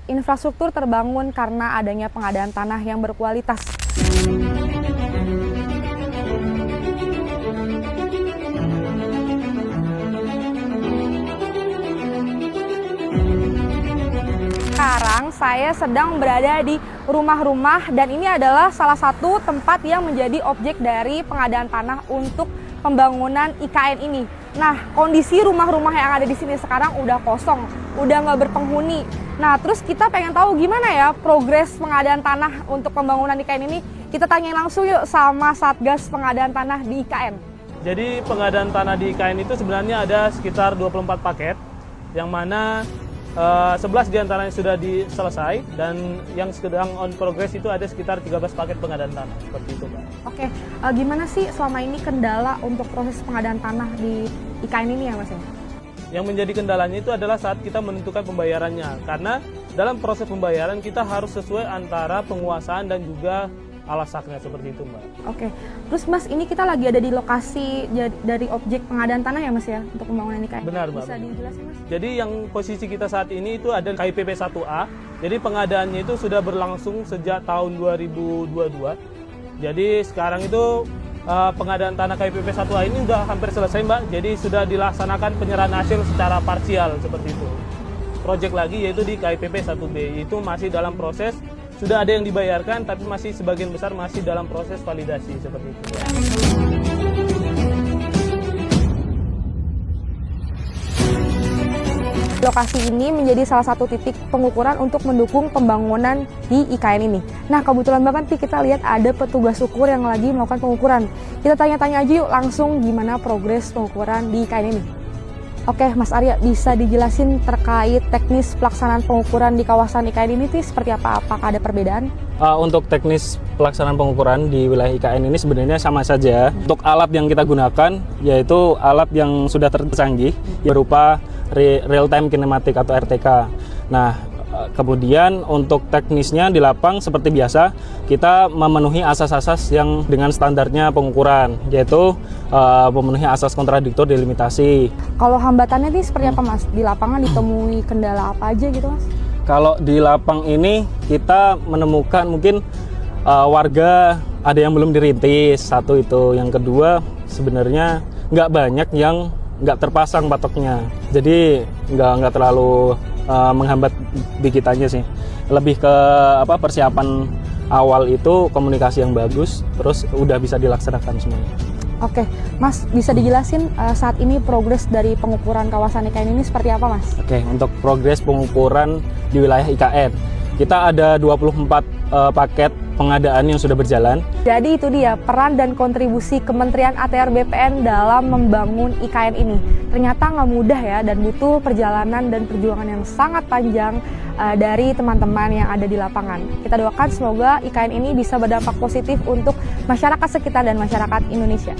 infrastruktur terbangun karena adanya pengadaan tanah yang berkualitas. Sekarang saya sedang berada di rumah-rumah dan ini adalah salah satu tempat yang menjadi objek dari pengadaan tanah untuk pembangunan IKN ini. Nah, kondisi rumah-rumah yang ada di sini sekarang udah kosong, udah nggak berpenghuni. Nah, terus kita pengen tahu gimana ya progres pengadaan tanah untuk pembangunan IKN ini. Kita tanya langsung yuk sama Satgas Pengadaan Tanah di IKN. Jadi pengadaan tanah di IKN itu sebenarnya ada sekitar 24 paket, yang mana 11 diantaranya sudah selesai dan yang sedang on progress itu ada sekitar 13 paket pengadaan tanah, seperti itu, Pak. Oke, gimana sih selama ini kendala untuk proses pengadaan tanah di IKN ini ya, Mas? Yang menjadi kendalanya itu adalah saat kita menentukan pembayarannya, karena dalam proses pembayaran kita harus sesuai antara penguasaan dan juga alas haknya, seperti itu, Mbak. Oke, terus Mas, ini kita lagi ada di lokasi dari objek pengadaan tanah ya, Mas ya, untuk pembangunan IKN? Benar, Mbak. Bisa dijelasin, Mas? Jadi yang posisi kita saat ini itu ada KIPP 1A, jadi pengadaannya itu sudah berlangsung sejak tahun 2022. Jadi sekarang itu pengadaan tanah KIPP 1A ini sudah hampir selesai, Mbak, jadi sudah dilaksanakan penyerahan hasil secara parsial, seperti itu. Project lagi yaitu di KIPP 1B, itu masih dalam proses. Sudah ada yang dibayarkan, tapi masih sebagian besar masih dalam proses validasi, seperti itu. Lokasi ini menjadi salah satu titik pengukuran untuk mendukung pembangunan di IKN ini. Nah, kebetulan banget nih kita lihat ada petugas ukur yang lagi melakukan pengukuran. Kita tanya-tanya aja yuk langsung gimana progres pengukuran di IKN ini. Oke, Mas Arya, bisa dijelasin terkait teknis pelaksanaan pengukuran di kawasan IKN ini seperti apa? Apakah ada perbedaan? Untuk teknis pelaksanaan pengukuran di wilayah IKN ini sebenarnya sama saja. Untuk alat yang kita gunakan, yaitu alat yang sudah tercanggih, berupa real-time kinematik atau RTK. Nah, kemudian untuk teknisnya di lapang seperti biasa, kita memenuhi asas-asas yang dengan standarnya pengukuran, yaitu memenuhi asas kontradiktor delimitasi. Kalau hambatannya ini seperti apa, Mas? Di lapangan ditemui kendala apa aja gitu, Mas? Kalau di lapang ini kita menemukan mungkin warga ada yang belum dirintis, satu itu. Yang kedua sebenarnya nggak banyak yang nggak terpasang patoknya, jadi nggak terlalu menghambat di kitanya sih. Lebih ke persiapan awal itu komunikasi yang bagus, terus udah bisa dilaksanakan semuanya. Oke, Mas, bisa dijelasin saat ini progres dari pengukuran kawasan IKN ini seperti apa, Mas? Oke, untuk progres pengukuran di wilayah IKN, kita ada 24 paket pengadaan yang sudah berjalan. Jadi itu dia peran dan kontribusi Kementerian ATR BPN dalam membangun IKN ini. Ternyata nggak mudah ya, dan butuh perjalanan dan perjuangan yang sangat panjang dari teman-teman yang ada di lapangan. Kita doakan semoga IKN ini bisa berdampak positif untuk masyarakat sekitar dan masyarakat Indonesia.